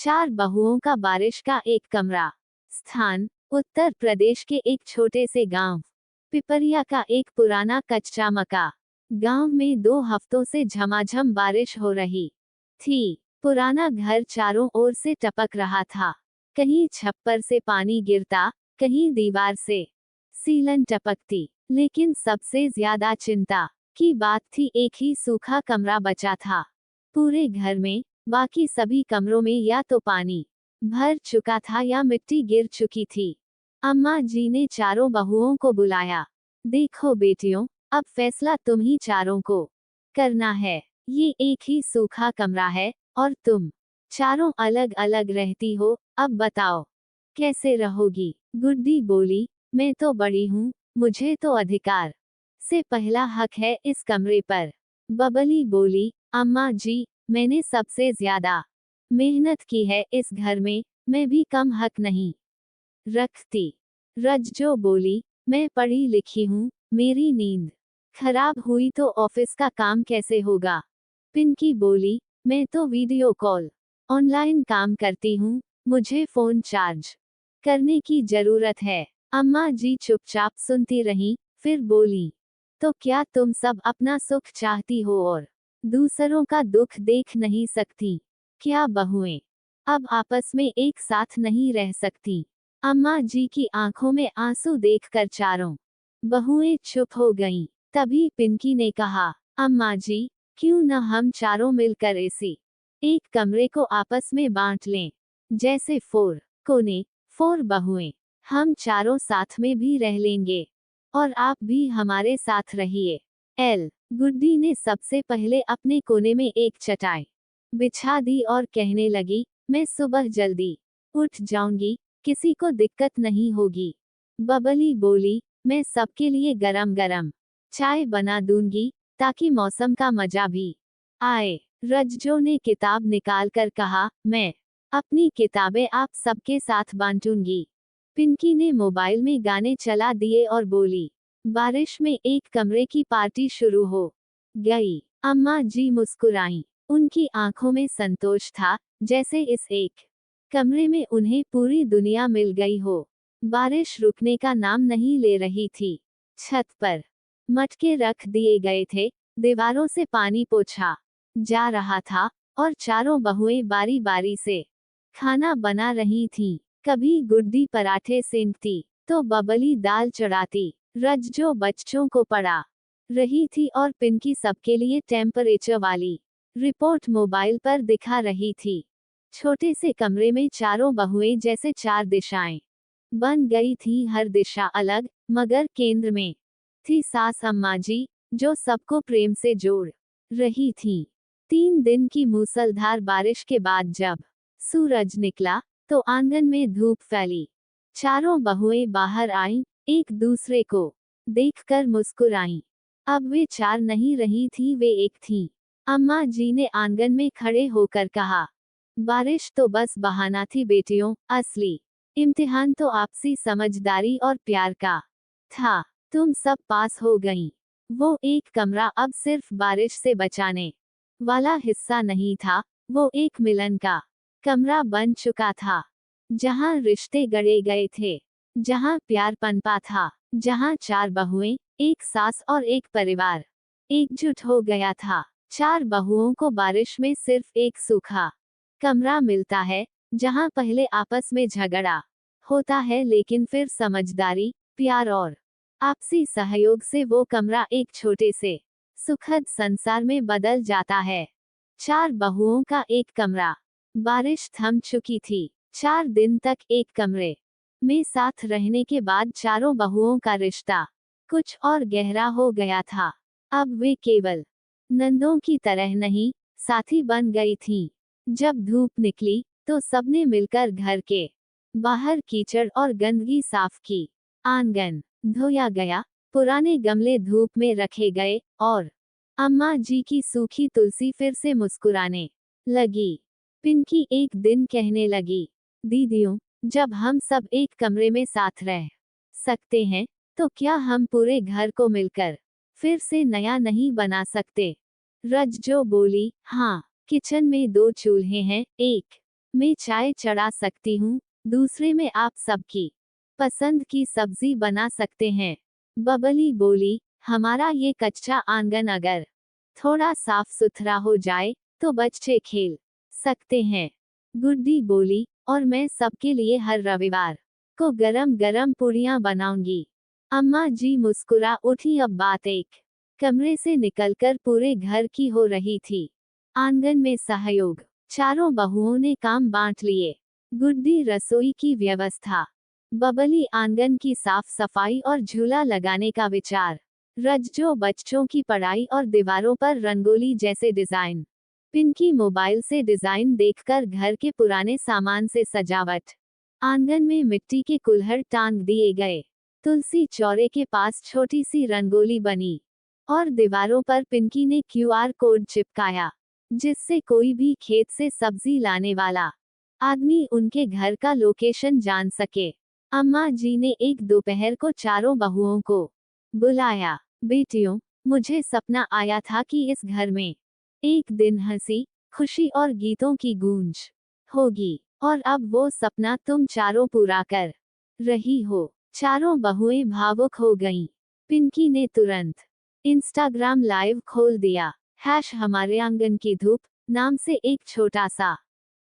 4 बहुओं का बारिश का एक कमरा। स्थान उत्तर प्रदेश के एक छोटे से गांव पिपरिया का एक पुराना कच्चा मका। गांव में 2 हफ्तों से झमाझम बारिश हो रही थी। पुराना घर चारों ओर से टपक रहा था। कहीं छप्पर से पानी गिरता, कहीं दीवार से सीलन टपकती। लेकिन सबसे ज्यादा चिंता की बात थी, एक ही सूखा कमरा बचा था पूरे घर में। बाकी सभी कमरों में या तो पानी भर चुका था या मिट्टी गिर चुकी थी। अम्मा जी ने चारों बहुओं को बुलाया। देखो बेटियों, अब फैसला तुम ही चारों को करना है। ये एक ही सूखा कमरा है और तुम चारों अलग अलग रहती हो। अब बताओ कैसे रहोगी। गुड्डी बोली, मैं तो बड़ी हूँ, मुझे तो अधिकार से पहला हक है इस कमरे पर। बबली बोली, अम्मा जी, मैंने सबसे ज्यादा मेहनत की है इस घर में, मैं भी कम हक नहीं रखती। रज्जो बोली, मैं पढ़ी लिखी हूँ, मेरी नींद खराब हुई तो ऑफिस का काम कैसे होगा। पिंकी बोली, मैं तो वीडियो कॉल ऑनलाइन काम करती हूँ, मुझे फोन चार्ज करने की जरूरत है। अम्मा जी चुपचाप सुनती रहीं, फिर बोली, तो क्या तुम सब अपना सुख चाहती हो और दूसरों का दुख देख नहीं सकती? क्या बहुएं अब आपस में एक साथ नहीं रह सकती? अम्मा जी की आंखों में आंसू देखकर चारों बहुएं चुप हो गईं। तभी पिंकी ने कहा, अम्मा जी, क्यों न हम चारों मिलकर इसी एक कमरे को आपस में बांट लें। जैसे 4 कोने 4 बहुएं, हम चारों साथ में भी रह लेंगे और आप भी हमारे साथ रहिए। एल गुड्डी ने सबसे पहले अपने कोने में एक चटाई बिछा दी और कहने लगी, मैं सुबह जल्दी उठ जाऊंगी, किसी को दिक्कत नहीं होगी। बबली बोली, मैं सबके लिए गरम गरम चाय बना दूंगी, ताकि मौसम का मजा भी आए। रज्जो ने किताब निकाल कर कहा, मैं अपनी किताबें आप सबके साथ बांटूंगी। पिंकी ने मोबाइल में गाने चला दिए और बोली, बारिश में एक कमरे की पार्टी शुरू हो गई। अम्मा जी मुस्कुराईं। उनकी आंखों में संतोष था, जैसे इस एक कमरे में उन्हें पूरी दुनिया मिल गई हो। बारिश रुकने का नाम नहीं ले रही थी। छत पर मटके रख दिए गए थे, दीवारों से पानी पोंछा जा रहा था और चारों बहुएं बारी बारी से खाना बना रही थीं। कभी गुड्डी पराठे सेंकती, तो बबली दाल चढ़ाती। रज्जो बच्चों को पढ़ा रही थी और पिंकी सबके लिए टेम्परेचर वाली रिपोर्ट मोबाइल पर दिखा रही थी। छोटे से कमरे में चारों बहुएं जैसे 4 दिशाएं बन गई थी, हर दिशा अलग, मगर केंद्र में थी सास अम्मा जी, जो सबको प्रेम से जोड़ रही थी। 3 दिन की मूसलधार बारिश के बाद जब सूरज निकला, तो आंगन में धूप फैली। चारों बहुएं बाहर आईं, एक दूसरे को देखकर मुस्कुराईं। अब वे 4 नहीं रही थी, वे एक थीं। अम्मा जी ने आंगन में खड़े होकर कहा, बारिश तो बस बहाना थी बेटियों, असली इम्तिहान तो आपसी समझदारी और प्यार का था। तुम सब पास हो गईं। वो एक कमरा अब सिर्फ बारिश से बचाने वाला हिस्सा नहीं था, वो एक मिलन का कमरा बन चुका था, जहां रिश्ते गढ़े गए थे, जहां प्यार पनपा था, जहां 4 बहुएं, एक सास और एक परिवार एकजुट हो गया था। 4 बहुओं को बारिश में सिर्फ एक सूखा कमरा मिलता है, जहां पहले आपस में झगड़ा होता है, लेकिन फिर समझदारी, प्यार और आपसी सहयोग से वो कमरा एक छोटे से सुखद संसार में बदल जाता है। 4 बहुओं का एक कमरा। बारिश थम चुकी थी। 4 दिन तक एक कमरे में साथ रहने के बाद चारों बहुओं का रिश्ता कुछ और गहरा हो गया था। अब वे केवल नंदों की तरह नहीं, साथी बन गई थीं। जब धूप निकली, तो सबने मिलकर घर के बाहर कीचड़ और गंदगी साफ की। आंगन धोया गया, पुराने गमले धूप में रखे गए और अम्मा जी की सूखी तुलसी फिर से मुस्कुराने लगी। पिंकी एक दिन कहने लगी, दीदियों, जब हम सब एक कमरे में साथ रह सकते हैं, तो क्या हम पूरे घर को मिलकर फिर से नया नहीं बना सकते? रज्जो बोली, हाँ, किचन में 2 चूल्हे हैं, एक मैं चाय चढ़ा सकती हूँ, दूसरे में आप सबकी पसंद की सब्जी बना सकते हैं। बबली बोली, हमारा ये कच्चा आंगन अगर थोड़ा साफ सुथरा हो जाए तो बच्चे खेल सकते हैं। गुड्डी बोली, और मैं सबके लिए हर रविवार को गरम गरम पूड़ियाँ बनाऊंगी। अम्मा जी मुस्कुरा उठी। अब बात एक कमरे से निकलकर पूरे घर की हो रही थी। आंगन में सहयोग, चारों बहुओं ने काम बांट लिए। गुड्डी रसोई की व्यवस्था, बबली आंगन की साफ सफाई और झूला लगाने का विचार, रज्जो बच्चों की पढ़ाई और दीवारों पर रंगोली जैसे डिजाइन, पिंकी मोबाइल से डिजाइन देखकर घर के पुराने सामान से सजावट। आंगन में मिट्टी के कुल्हड़ टांग दिए गए। तुलसी चौरे के पास छोटी सी रंगोली बनी और दीवारों पर पिंकी ने क्यूआर कोड चिपकाया, जिससे कोई भी खेत से सब्जी लाने वाला आदमी उनके घर का लोकेशन जान सके। अम्मा जी ने एक दोपहर को चारों बहुओं को बुलाया। बेटियों, मुझे सपना आया था कि इस घर में एक दिन हंसी, खुशी और गीतों की गूंज होगी, और अब वो सपना तुम चारों पूरा कर रही हो। चारों बहुएं भावुक हो गईं। पिंकी ने तुरंत इंस्टाग्राम लाइव खोल दिया। हमारे आंगन की धूप नाम से एक छोटा सा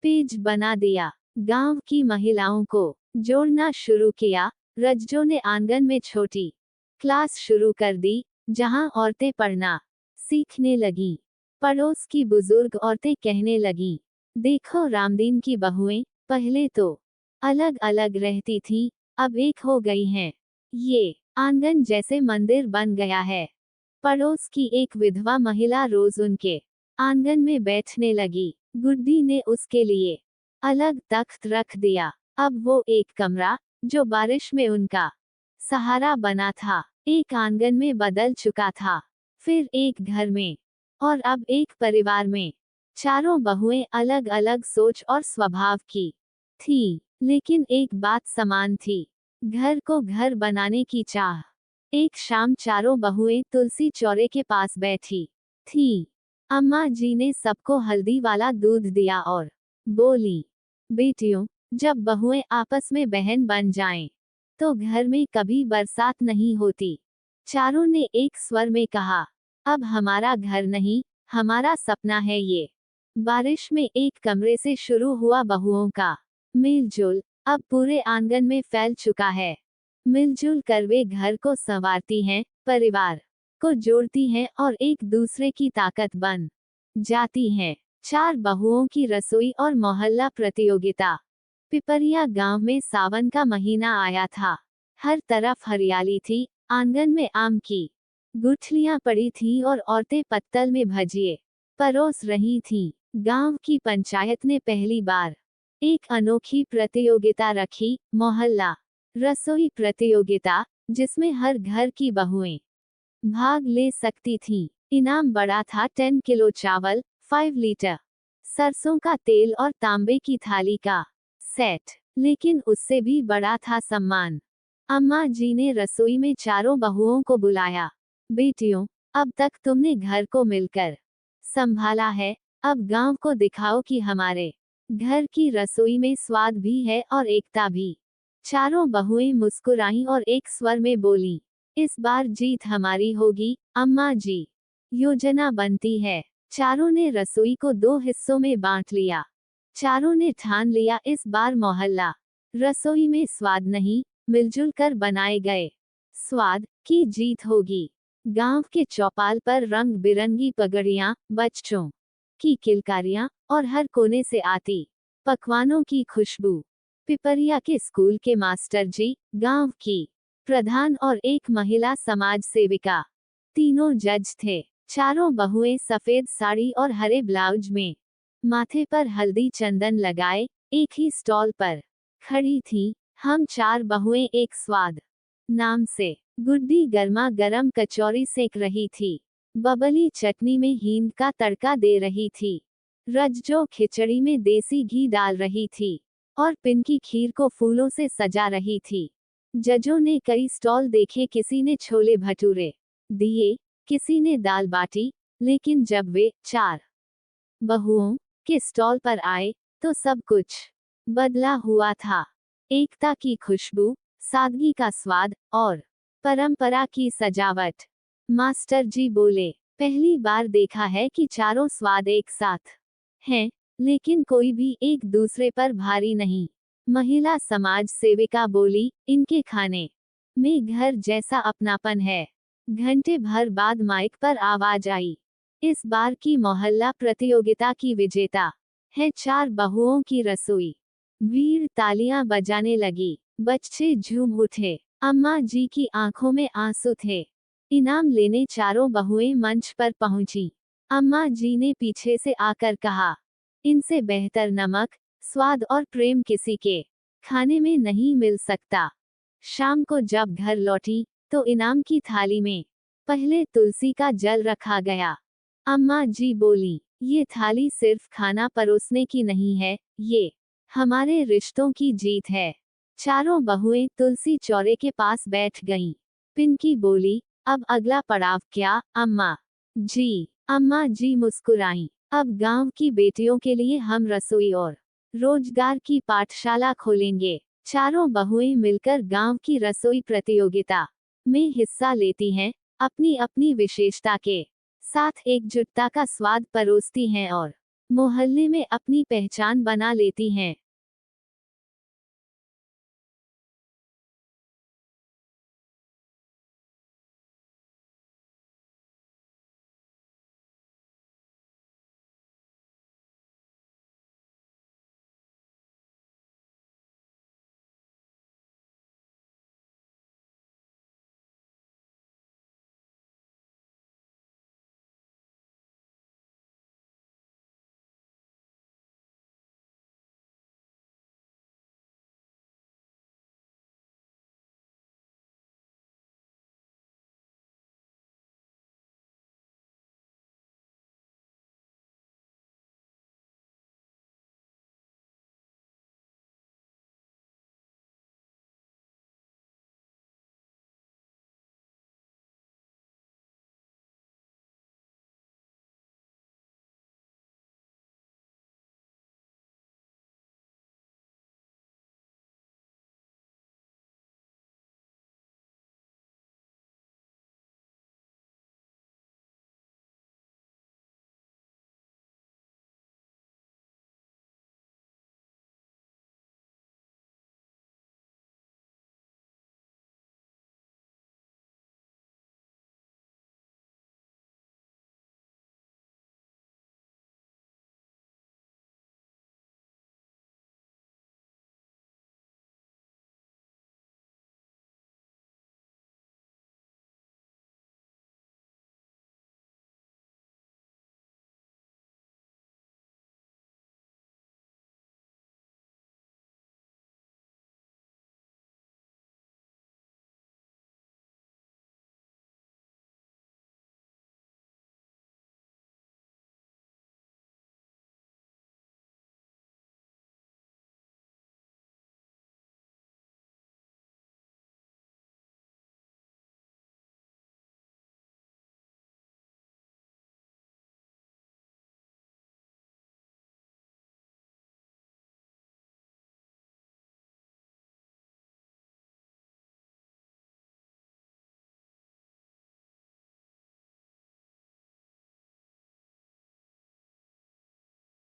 पेज बना दिया। गांव की महिलाओं को जोड़ना शुरू किया। रज्जो ने आंगन में छोटी क्लास शुरू कर दी, जहां औरतें पढ़ना सीखने लगीं। पड़ोस की बुजुर्ग औरतें कहने लगीं, देखो रामदीन की बहुएं पहले तो अलग अलग रहती थीं, अब एक हो गई हैं। ये आंगन जैसे मंदिर बन गया है। पड़ोस की एक विधवा महिला रोज उनके आंगन में बैठने लगी। गुड्डी ने उसके लिए अलग तख्त रख दिया। अब वो एक कमरा, जो बारिश में उनका सहारा बना था, एक आंगन में बदल चुका था, फिर एक घर में, और अब एक परिवार में। चारों बहुएं अलग अलग सोच और स्वभाव की थी, लेकिन एक बात समान थी, घर को घर बनाने की चाह। एक शाम चारों बहुएं तुलसी चौरे के पास बैठी थी। अम्मा जी ने सबको हल्दी वाला दूध दिया और बोली, बेटियों, जब बहुएं आपस में बहन बन जाएं, तो घर में कभी बरसात नहीं होती। चारों ने एक स्वर में कहा, अब हमारा घर नहीं, हमारा सपना है ये। बारिश में एक कमरे से शुरू हुआ बहुओं का मिलजुल अब पूरे आंगन में फैल चुका है। मिलजुल कर वे घर को संवारती हैं, परिवार को जोड़ती हैं और एक दूसरे की ताकत बन जाती हैं। चार बहुओं की रसोई और मोहल्ला प्रतियोगिता। पिपरिया गांव में सावन का महीना आया था। हर तरफ हरियाली थी। आंगन में आम की गुठलियां पड़ी थीं और औरतें पत्तल में भजिए परोस रही थीं। गांव की पंचायत ने पहली बार एक अनोखी प्रतियोगिता रखी, मोहल्ला रसोई प्रतियोगिता, जिसमें हर घर की बहुएं भाग ले सकती थीं। इनाम बड़ा था, 10 किलो चावल, 5 लीटर सरसों का तेल और तांबे की थाली का सेट। लेकिन उससे भी बड़ा था सम्मान। अम्मा जी ने रसोई में चारों बहुओं को बुलाया। बेटियों, अब तक तुमने घर को मिलकर संभाला है, अब गांव को दिखाओ कि हमारे घर की रसोई में स्वाद भी है और एकता भी। चारों बहुएं मुस्कुराईं और एक स्वर में बोलीं, इस बार जीत हमारी होगी, अम्मा जी। योजना बनती है। चारों ने रसोई को 2 हिस्सों में बांट लिया। चारों ने ठान लिया, इस बार मोहल्ला रसोई में स्वाद नहीं, मिलजुल कर बनाए गए स्वाद की जीत होगी। गांव के चौपाल पर रंग बिरंगी पगड़ियां, बच्चों की किलकारियां और हर कोने से आती पकवानों की खुशबू। पिपरिया के स्कूल के मास्टर जी, गांव की प्रधान और एक महिला समाज सेविका, तीनों जज थे। चारों बहुएं सफेद साड़ी और हरे ब्लाउज में, माथे पर हल्दी चंदन लगाए, एक ही स्टॉल पर खड़ी थी। हम चार बहुएं एक स्वाद नाम से। गुड्डी गर्मा गरम कचौरी सेक रही थी। बबली चटनी में हींग का तड़का दे रही थी। रज्जो खिचड़ी में देसी घी डाल रही थी और पिंकी खीर को फूलों से सजा रही थी। जजों ने कई स्टॉल देखे, किसी ने छोले भटूरे दिए, किसी ने दाल बाटी, लेकिन जब वे चार बहुओं के स्टॉल पर आए, तो सब कुछ बदला हुआ था। एकता की खुशबू, सादगी का स्वाद और परंपरा की सजावट। मास्टर जी बोले, पहली बार देखा है कि चारों स्वाद एक साथ हैं, लेकिन कोई भी एक दूसरे पर भारी नहीं। महिला समाज सेविका बोली, इनके खाने में घर जैसा अपनापन है। घंटे भर बाद माइक पर आवाज आई, इस बार की मोहल्ला प्रतियोगिता की विजेता है 4 बहुओं की रसोई। भीड़ तालियां बजाने लगी, बच्चे झूम उठे। अम्मा जी की आंखों में आंसू थे। इनाम लेने चारों बहुएं मंच पर पहुंची। अम्मा जी ने पीछे से आकर कहा, इनसे बेहतर नमक, स्वाद और प्रेम किसी के खाने में नहीं मिल सकता। शाम को जब घर लौटी तो इनाम की थाली में पहले तुलसी का जल रखा गया। अम्मा जी बोली, ये थाली सिर्फ खाना परोसने की नहीं है, ये हमारे रिश्तों की जीत है। चारों बहुएं तुलसी चौरे के पास बैठ गईं। पिंकी बोली, अब अगला पड़ाव क्या, अम्मा जी? अम्मा जी मुस्कुराईं, अब गांव की बेटियों के लिए हम रसोई और रोजगार की पाठशाला खोलेंगे। चारों बहुएं मिलकर गांव की रसोई प्रतियोगिता में हिस्सा लेती हैं, अपनी अपनी विशेषता के साथ एकजुटता का स्वाद परोसती हैं और मोहल्ले में अपनी पहचान बना लेती हैं।